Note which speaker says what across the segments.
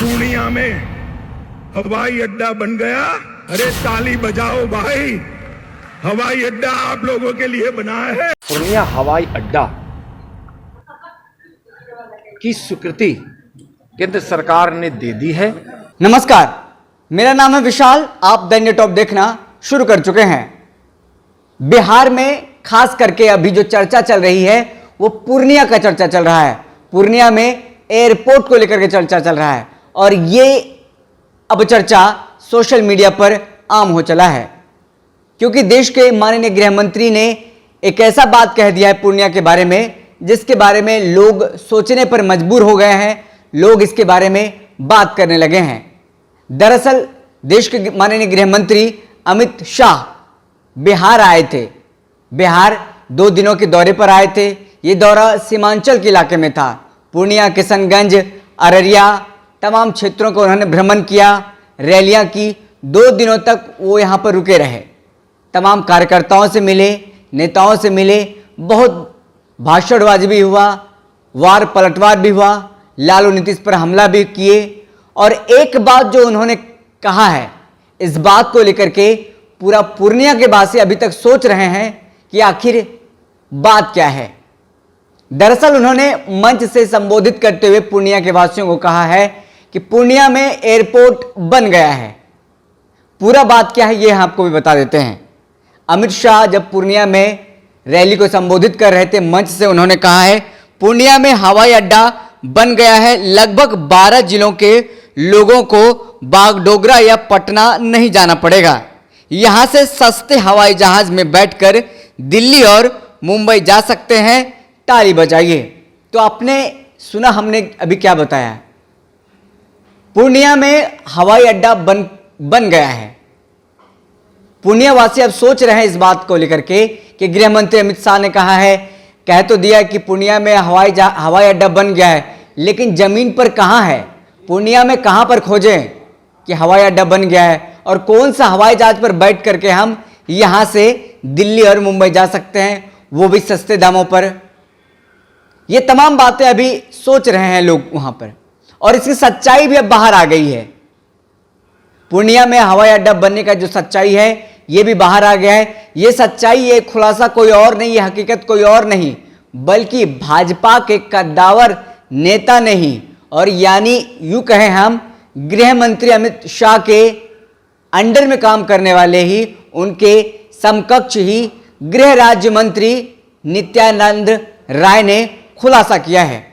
Speaker 1: पूर्णिया में हवाई अड्डा बन गया। अरे ताली बजाओ भाई, हवाई अड्डा आप लोगों के लिए बना है।
Speaker 2: पूर्णिया हवाई अड्डा की स्वीकृति केंद्र सरकार ने दे दी है।
Speaker 3: नमस्कार, मेरा नाम है विशाल। आप दैनिक टॉप देखना शुरू कर चुके हैं। बिहार में खास करके अभी जो चर्चा चल रही है वो पूर्णिया का चर्चा चल रहा है। पूर्णिया में एयरपोर्ट को लेकर के चर्चा चल रहा है और ये अब चर्चा सोशल मीडिया पर आम हो चला है, क्योंकि देश के माननीय गृह मंत्री ने एक ऐसा बात कह दिया है पूर्णिया के बारे में जिसके बारे में लोग सोचने पर मजबूर हो गए हैं। लोग इसके बारे में बात करने लगे हैं। दरअसल देश के माननीय गृह मंत्री अमित शाह बिहार आए थे। बिहार 2 दिनों के दौरे पर आए थे। ये दौरा सीमांचल के इलाके में था। पूर्णिया, किशनगंज, अररिया तमाम क्षेत्रों को उन्होंने भ्रमण किया, रैलियां की। 2 दिनों तक वो यहाँ पर रुके रहे। तमाम कार्यकर्ताओं से मिले, नेताओं से मिले, बहुत भाषणबाजी भी हुआ, वार पलटवार भी हुआ, लालू नीतीश पर हमला भी किए। और एक बात जो उन्होंने कहा है, इस बात को लेकर के पूरा पूर्णिया के वासी अभी तक सोच रहे हैं कि आखिर बात क्या है। दरअसल उन्होंने मंच से संबोधित करते हुए पूर्णिया के वासियों को कहा है कि पूर्णिया में एयरपोर्ट बन गया है। पूरा बात क्या है ये हम आपको भी बता देते हैं। अमित शाह जब पूर्णिया में रैली को संबोधित कर रहे थे मंच से, उन्होंने कहा है पूर्णिया में हवाई अड्डा बन गया है। लगभग 12 जिलों के लोगों को बागडोगरा या पटना नहीं जाना पड़ेगा। यहां से सस्ते हवाई जहाज में बैठकर दिल्ली और मुंबई जा सकते हैं। ताली बजाइए। तो आपने सुना हमने अभी क्या बताया। पूर्णिया में हवाई अड्डा बन गया है। पूर्णिया वासी अब सोच रहे हैं इस बात को लेकर के कि गृह मंत्री अमित शाह ने कहा है, कह तो दिया कि पूर्णिया में हवाई अड्डा बन गया है, लेकिन जमीन पर कहां है? पूर्णिया में कहां पर खोजें कि हवाई अड्डा बन गया है और कौन सा हवाई जहाज पर बैठ करके हम यहां से दिल्ली और मुंबई जा सकते हैं, वो भी सस्ते दामों पर। ये तमाम बातें अभी सोच रहे हैं लोग वहां पर, और इसकी सच्चाई भी अब बाहर आ गई है। पूर्णिया में हवाई अड्डा बनने का जो सच्चाई है ये भी बाहर आ गया है। ये सच्चाई, ये खुलासा कोई और नहीं, ये हकीकत कोई और नहीं बल्कि भाजपा के कद्दावर नेता नहीं, और यानी यूं कहें हम गृह मंत्री अमित शाह के अंडर में काम करने वाले ही, उनके समकक्ष ही गृह राज्य मंत्री नित्यानंद राय ने खुलासा किया है।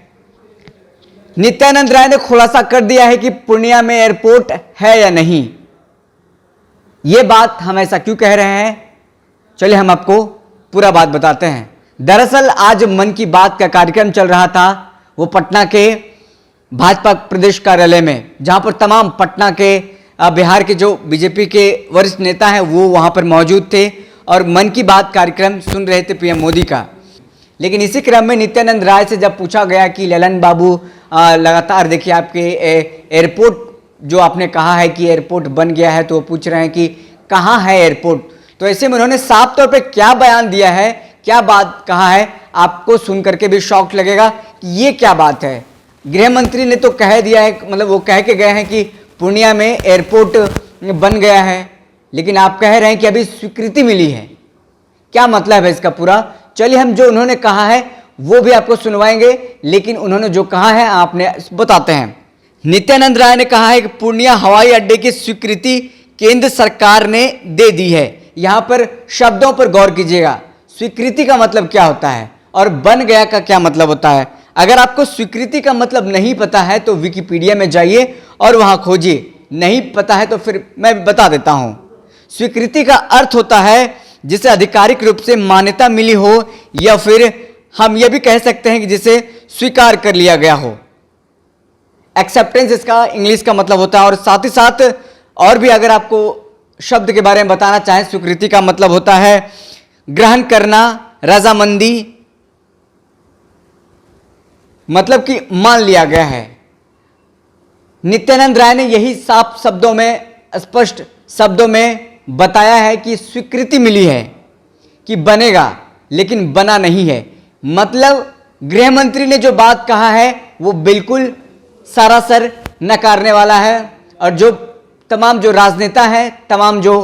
Speaker 3: नित्यानंद राय ने खुलासा कर दिया है कि पूर्णिया में एयरपोर्ट है या नहीं। यह बात हम ऐसा क्यों कह रहे हैं, चलिए हम आपको पूरा बात बताते हैं। दरअसल आज मन की बात का कार्यक्रम चल रहा था, वो पटना के भाजपा प्रदेश कार्यालय में, जहां पर तमाम पटना के बिहार के जो बीजेपी के वरिष्ठ नेता हैं वो वहां पर मौजूद थे और मन की बात कार्यक्रम सुन रहे थे पीएम मोदी का। लेकिन इसी क्रम में नित्यानंद राय से जब पूछा गया कि ललन बाबू लगातार देखिए आपके एयरपोर्ट जो आपने कहा है कि एयरपोर्ट बन गया है, तो वो पूछ रहे हैं कि कहाँ है एयरपोर्ट। तो ऐसे में उन्होंने साफ तौर पे क्या बयान दिया है, क्या बात कहा है, आपको सुन करके भी शॉक लगेगा कि ये क्या बात है। गृह मंत्री ने तो कह दिया है, मतलब वो कह के गए हैं कि पूर्णिया में एयरपोर्ट बन गया है, लेकिन आप कह रहे हैं कि अभी स्वीकृति मिली है। क्या मतलब है इसका पूरा? चलिए हम जो उन्होंने कहा है वो भी आपको सुनवाएंगे, लेकिन उन्होंने जो कहा है आपने बताते हैं। नित्यानंद राय ने कहा है कि पूर्णिया हवाई अड्डे की स्वीकृति केंद्र सरकार ने दे दी है। यहां पर शब्दों पर गौर कीजिएगा। स्वीकृति का मतलब क्या होता है और बन गया का क्या मतलब होता है। अगर आपको स्वीकृति का मतलब नहीं पता है तो विकिपीडिया में जाइए और वहां खोजिए। नहीं पता है तो फिर मैं बता देता हूं। स्वीकृति का अर्थ होता है जिसे आधिकारिक रूप से मान्यता मिली हो, या फिर हम यह भी कह सकते हैं कि जिसे स्वीकार कर लिया गया हो। एक्सेप्टेंस इसका इंग्लिश का मतलब होता है। और साथ ही साथ और भी अगर आपको शब्द के बारे में बताना चाहें, स्वीकृति का मतलब होता है ग्रहण करना, रजामंदी, मतलब कि मान लिया गया है। नित्यानंद राय ने यही साफ शब्दों में, स्पष्ट शब्दों में बताया है कि स्वीकृति मिली है कि बनेगा, लेकिन बना नहीं है। मतलब गृह मंत्री ने जो बात कहा है वो बिल्कुल सरासर नकारने वाला है। और जो तमाम जो राजनेता हैं, तमाम जो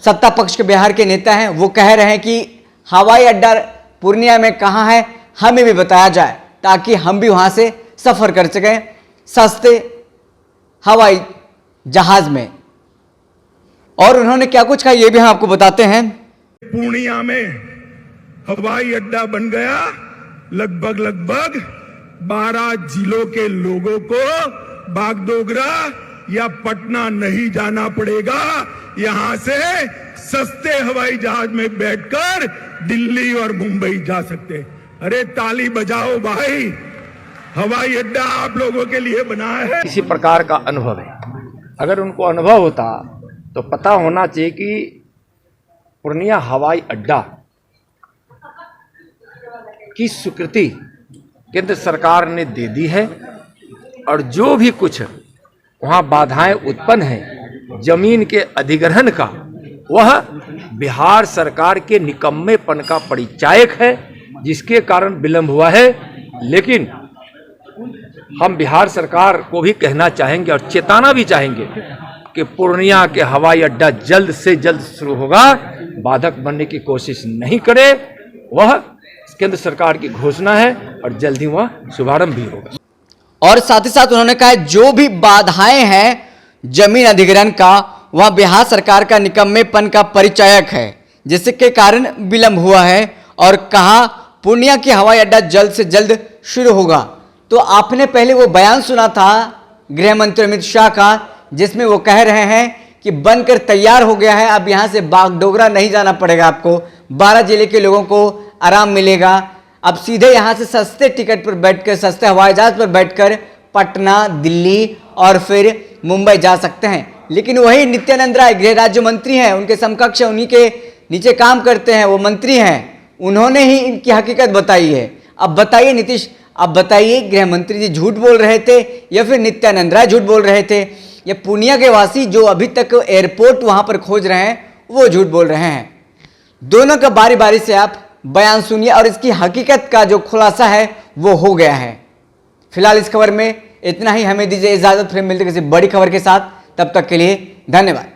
Speaker 3: सत्ता पक्ष के बिहार के नेता हैं, वो कह रहे हैं कि हवाई अड्डा पूर्णिया में कहाँ है हमें भी बताया जाए, ताकि हम भी वहां से सफर कर सकें सस्ते हवाई जहाज में। और उन्होंने क्या कुछ कहा ये भी हम आपको बताते हैं।
Speaker 1: पूर्णिया में हवाई अड्डा बन गया, लगभग 12 जिलों के लोगों को बागडोगरा या पटना नहीं जाना पड़ेगा। यहां से सस्ते हवाई जहाज में बैठकर दिल्ली और मुंबई जा सकते। अरे ताली बजाओ भाई, हवाई अड्डा आप लोगों के लिए बना है।
Speaker 2: किसी प्रकार का अनुभव है, अगर उनको अनुभव होता तो पता होना चाहिए कि पूर्णिया हवाई अड्डा की स्वीकृति केंद्र सरकार ने दे दी है, और जो भी कुछ वहाँ बाधाएं उत्पन्न हैं जमीन के अधिग्रहण का, वह बिहार सरकार के निकम्मेपन का परिचायक है, जिसके कारण विलंब हुआ है। लेकिन हम बिहार सरकार को भी कहना चाहेंगे और चेताना भी चाहेंगे कि पूर्णिया के हवाई अड्डा जल्द से जल्द शुरू होगा। बाधक बनने की कोशिश नहीं करे, वह केंद्र सरकार की घोषणा है और जल्द ही वह शुभारंभ भी होगा।
Speaker 3: और साथ ही साथ उन्होंने कहा जो भी बाधाएं हैं जमीन अधिग्रहण का, वह बिहार सरकार का निकम्मेपन का परिचायक है, जिसके कारण विलंब हुआ है। और कहा पूर्णिया की हवाई अड्डा जल्द से जल्द शुरू होगा। तो आपने पहले वो बयान सुना था गृह मंत्री अमित शाह का, जिसमें वो कह रहे हैं कि बनकर तैयार हो गया है, अब यहां से बागडोगरा नहीं जाना पड़ेगा, आपको 12 जिले के लोगों को आराम मिलेगा। अब सीधे यहां से सस्ते टिकट पर बैठकर, सस्ते हवाई जहाज पर बैठकर पटना, दिल्ली और फिर मुंबई जा सकते हैं। लेकिन वही नित्यानंद राय गृह राज्य मंत्री हैं, उनके समकक्ष उन्हीं के नीचे काम करते हैं, वो मंत्री हैं, उन्होंने ही इनकी हकीकत बताई है। अब बताइए नीतीश, अब बताइए गृह मंत्री जी झूठ बोल रहे थे या फिर नित्यानंद राय झूठ बोल रहे थे, या पूर्णिया के वासी जो अभी तक एयरपोर्ट वहां पर खोज रहे हैं वो झूठ बोल रहे हैं। दोनों का बारी बारी से आप बयान सुनिए और इसकी हकीकत का जो खुलासा है वो हो गया है। फिलहाल इस खबर में इतना ही, हमें दीजिए इजाजत, फिर मिलते किसी बड़ी खबर के साथ, तब तक के लिए धन्यवाद।